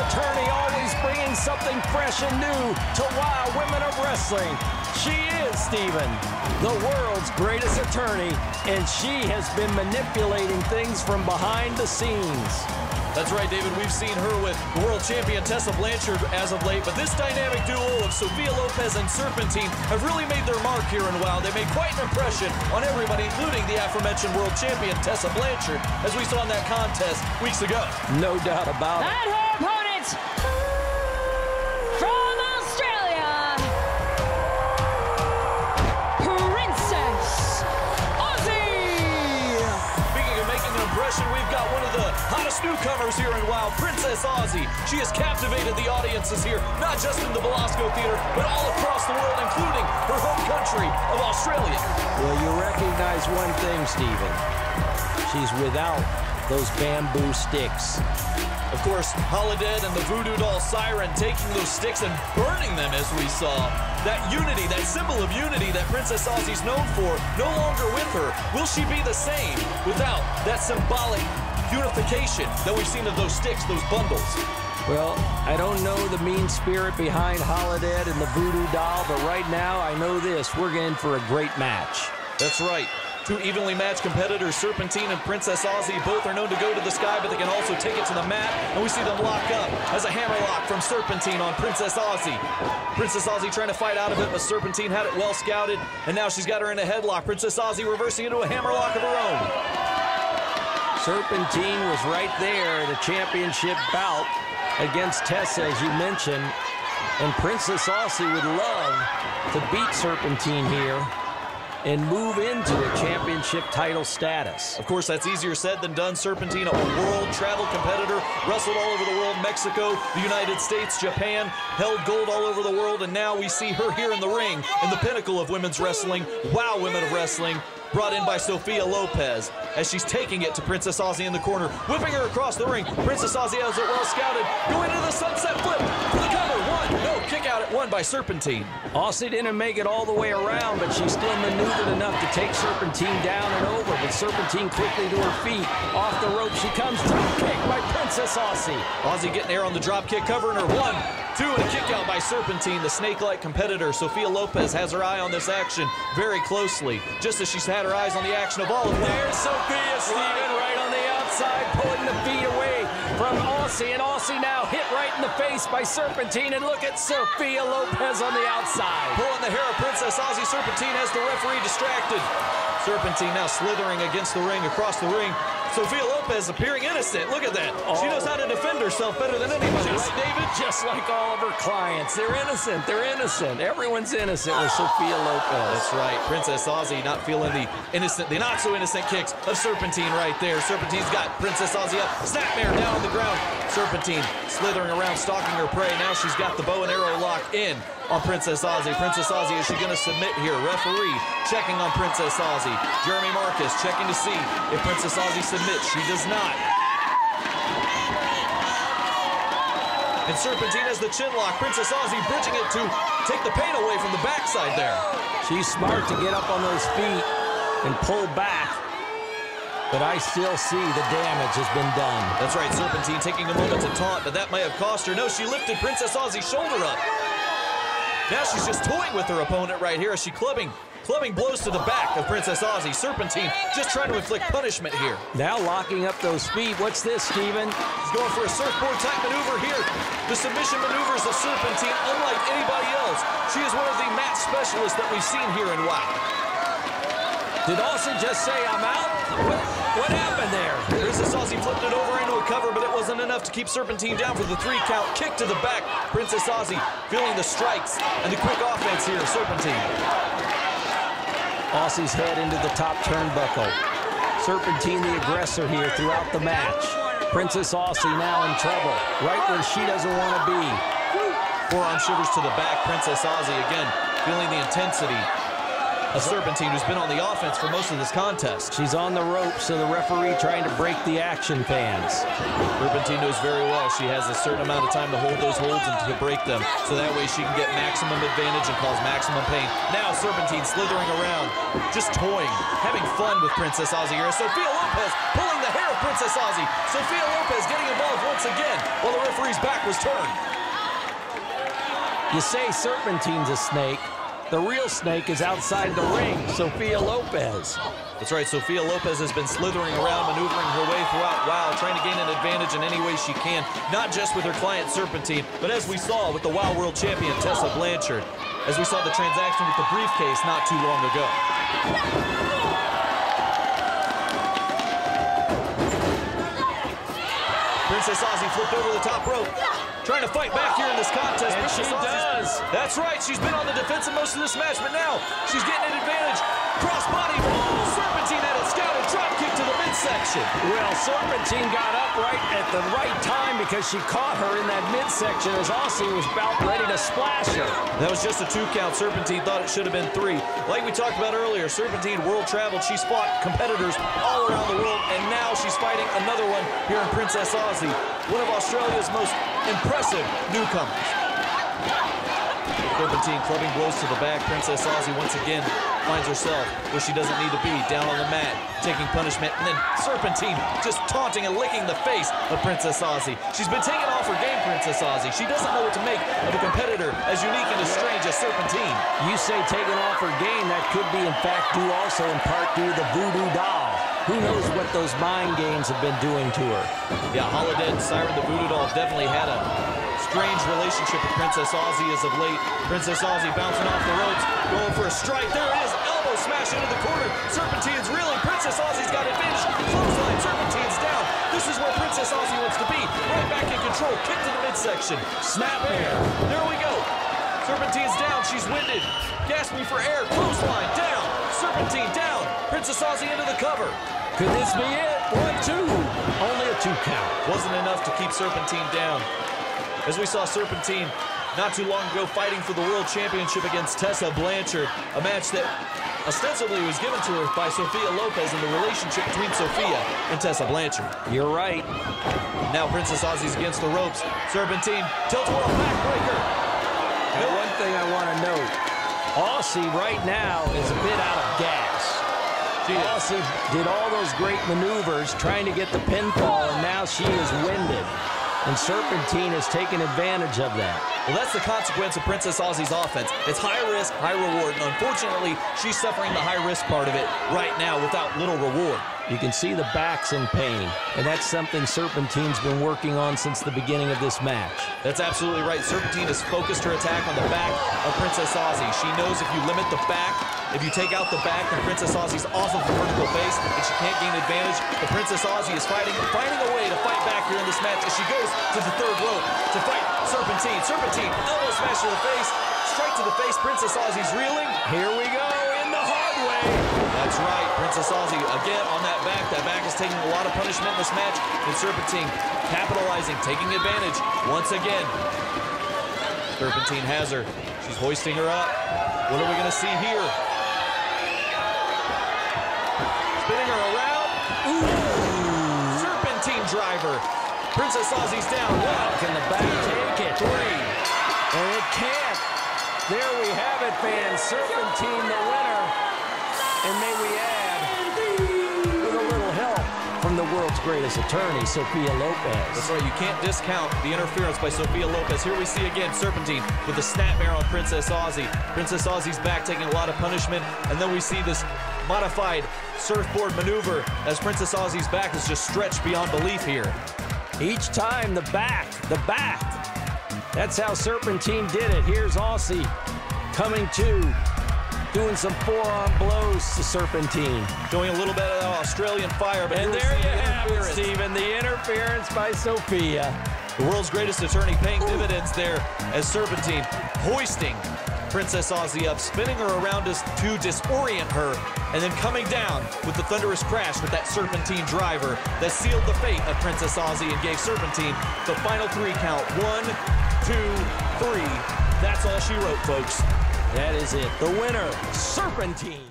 attorney, always bringing something fresh and new to wow women of wrestling. She is, Steven, the world's greatest attorney, and she has been manipulating things from behind the scenes. That's right, David. We've seen her with world champion Tessa Blanchard as of late, but this dynamic duo of Sophia Lopez and Serpentine have really made their mark here in WoW. They made quite an impression on everybody, including the aforementioned world champion Tessa Blanchard, as we saw in that contest weeks ago. No doubt about it. And her opponent from Australia, Princess Aussie. Speaking of making an impression, we've got one of the hottest newcomers here in WoW, Princess Aussie. She has captivated the audiences here, not just in the Belasco Theater, but all across the world, including her home country of Australia. Well, you recognize one thing, Steven. She's without those bamboo sticks. Of course, Holodead and the Voodoo Doll Siren taking those sticks and burning them, as we saw. That unity, that symbol of unity that Princess Aussie's known for, no longer with her. Will she be the same without that symbolic unification that we've seen of those sticks, those bundles? Well, I don't know the mean spirit behind Holodead and the Voodoo Doll, but right now I know this. We're in for a great match. That's right. Two evenly matched competitors, Serpentine and Princess Aussie, both are known to go to the sky, but they can also take it to the mat, and we see them lock up as a hammerlock from Serpentine on Princess Aussie. Princess Aussie trying to fight out of it, but Serpentine had it well scouted, and now she's got her in a headlock. Princess Aussie reversing into a hammerlock of her own. Serpentine was right there at a championship bout against Tessa, as you mentioned, and Princess Aussie would love to beat Serpentine here and move into a championship title status. Of course, that's easier said than done. Serpentine, a world travel competitor, wrestled all over the world, Mexico, the United States, Japan, held gold all over the world, and now we see her here in the ring, in the pinnacle of women's wrestling, WoW Women of Wrestling, brought in by Sophia Lopez, as she's taking it to Princess Aussie in the corner, whipping her across the ring. Princess Aussie has it well scouted, going into the sunset flip for the cover. Kick out at one by Serpentine. Aussie didn't make it all the way around, but she still maneuvered enough to take Serpentine down and over, but Serpentine quickly to her feet. Off the rope she comes, drop kick by Princess Aussie. Aussie getting air on the drop kick, covering her. 1, 2, and a kick out by Serpentine. The snake-like competitor, Sophia Lopez, has her eye on this action very closely, just as she's had her eyes on the action of all of them. There's Sophia, Steven, right on the outside, pulling the feet away from Aussie, and Aussie now hit right in the face by Serpentine, and look at Sophia Lopez on the outside. Pulling the hair of Princess Aussie. Serpentine has the referee distracted. Serpentine now slithering against the ring, across the ring. Sophia Lopez appearing innocent. Look at that. She knows how to defend herself better than anybody, right, David? Just like all of her clients. They're innocent. They're innocent. Everyone's innocent with Sophia Lopez. That's right. Princess Aussie not feeling the not-so-innocent kicks of Serpentine right there. Serpentine's got Princess Aussie up. Snapmare down on the ground. Serpentine slithering around, stalking her prey. Now she's got the bow and arrow lock in on Princess Aussie. Princess Aussie, is she going to submit here? Referee checking on Princess Aussie. Jeremy Marcus checking to see if Princess Aussie submits. She does not. And Serpentine has the chin lock. Princess Aussie bridging it to take the pain away from the backside there. She's smart to get up on those feet and pull back. But I still see the damage has been done. That's right, Serpentine taking a moment to taunt, but that may have cost her. No, she lifted Princess Aussie's shoulder up. Now she's just toying with her opponent right here as she clubbing blows to the back of Princess Aussie. Serpentine just trying to inflict punishment here. Now locking up those feet. What's this, Steven? She's going for a surfboard-type maneuver here. The submission maneuvers of Serpentine, unlike anybody else. She is one of the match specialists that we've seen here in WoW. Did Aussie just say, I'm out? What happened there? Princess Aussie flipped it over into a cover, but it wasn't enough to keep Serpentine down for the 3 count. Kick to the back. Princess Aussie feeling the strikes and the quick offense here. Serpentine. Aussie's head into the top turnbuckle. Serpentine the aggressor here throughout the match. Princess Aussie now in trouble, right where she doesn't want to be. Forearm shivers to the back. Princess Aussie again feeling the intensity of Serpentine, who's been on the offense for most of this contest. She's on the ropes, so the referee trying to break the action, fans. Serpentine knows very well she has a certain amount of time to hold those holds and to break them, so that way she can get maximum advantage and cause maximum pain. Now Serpentine slithering around, just toying, having fun with Princess Aussie here. Sophia Lopez pulling the the hair of Princess Aussie. Sophia Lopez getting involved once again while the referee's back was turned. You say Serpentine's a snake. The real snake is outside the ring, Sophia Lopez. That's right, Sophia Lopez has been slithering around, maneuvering her way throughout WOW, trying to gain an advantage in any way she can, not just with her client Serpentine, but as we saw with the WOW World Champion Tessa Blanchard, as we saw the transaction with the briefcase not too long ago. Princess Aussie flipped over the top rope, trying to fight back here in this contest. And she does. That's right, she's been on the defensive most of this match, but now she's getting an advantage. Crossbody, Serpentine at it, scouted, drop kick to the midsection. Well, Serpentine got up right at the right time because she caught her in that midsection as Aussie was about ready to splash her. That was just a 2 count. Serpentine thought it should have been 3. Like we talked about earlier, Serpentine world traveled. She's fought competitors all around the world, and now she's fighting another one here in Princess Aussie, one of Australia's most impressive newcomers. Serpentine clubbing blows to the back. Princess Aussie once again finds herself where she doesn't need to be, down on the mat, taking punishment, and then Serpentine just taunting and licking the face of Princess Aussie. She's been taking off her game, Princess Aussie. She doesn't know what to make of a competitor as unique and as strange as Serpentine. You say taking off her game, that could be in fact due also in part due to the voodoo doll. Who knows what those mind games have been doing to her. Yeah, Holiday and Siren the voodoo doll have definitely had a strange relationship with Princess Aussie as of late. Princess Aussie bouncing off the ropes, going for a strike. There it is, elbow smash into the corner. Serpentine's reeling. Princess Aussie's got advantage. Clothesline, Serpentine's down. This is where Princess Aussie wants to be. Right back in control. Kick to the midsection. Snap air. There we go. Serpentine's down. She's winded. Gasping for air. Clothesline down. Serpentine down. Princess Aussie into the cover. Could this be it? 1, 2. Only a 2 count. Wasn't enough to keep Serpentine down. As we saw Serpentine not too long ago fighting for the World Championship against Tessa Blanchard, a match that ostensibly was given to her by Sophia Lopez in the relationship between Sophia and Tessa Blanchard. You're right. Now Princess Aussie's against the ropes. Serpentine tilt-a-whirl backbreaker. And one thing I want to note, Aussie right now is a bit out of gas. Aussie did all those great maneuvers trying to get the pinfall, and now she is winded. And Serpentine has taken advantage of that. Well, that's the consequence of Princess Aussie's offense. It's high risk, high reward, and unfortunately, she's suffering the high risk part of it right now without little reward. You can see the back's in pain, and that's something Serpentine's been working on since the beginning of this match. That's absolutely right. Serpentine has focused her attack on the back of Princess Aussie. She knows if you limit the back, if you take out the back, then Princess Aussie's off of the vertical base, and she can't gain advantage. The Princess Aussie is finding a way to fight back here in this match as she goes to the 3rd rope to fight Serpentine. Serpentine, elbow smash to the face, strike to the face. Princess Aussie's reeling. Here we go, in the hard way. That's right, Princess Aussie again on that back. That back is taking a lot of punishment in this match. And Serpentine capitalizing, taking advantage once again. Serpentine has her. She's hoisting her up. What are we going to see here? Spinning her around. Ooh! Serpentine driver. Princess Aussie's down. Wow, can the back take it? 3. And it can't. There we have it, fans. Serpentine the winner. And may we add, with a little help from the world's greatest attorney, Sophia Lopez. That's right, you can't discount the interference by Sophia Lopez. Here we see again Serpentine with the snapmare on Princess Aussie. Princess Aussie's back taking a lot of punishment, and then we see this modified surfboard maneuver as Princess Aussie's back is just stretched beyond belief here. Each time, the back. That's how Serpentine did it. Here's Aussie coming to, doing some forearm blows to Serpentine. Showing a little bit of that Australian fire. But and there you have it, Stephen, the interference by Sophia. The world's greatest attorney paying dividends there as Serpentine hoisting Princess Aussie up, spinning her around us to disorient her, and then coming down with the thunderous crash with that Serpentine driver that sealed the fate of Princess Aussie and gave Serpentine the final 3 count. 1, 2, 3. That's all she wrote, folks. That is it. The winner, Serpentine.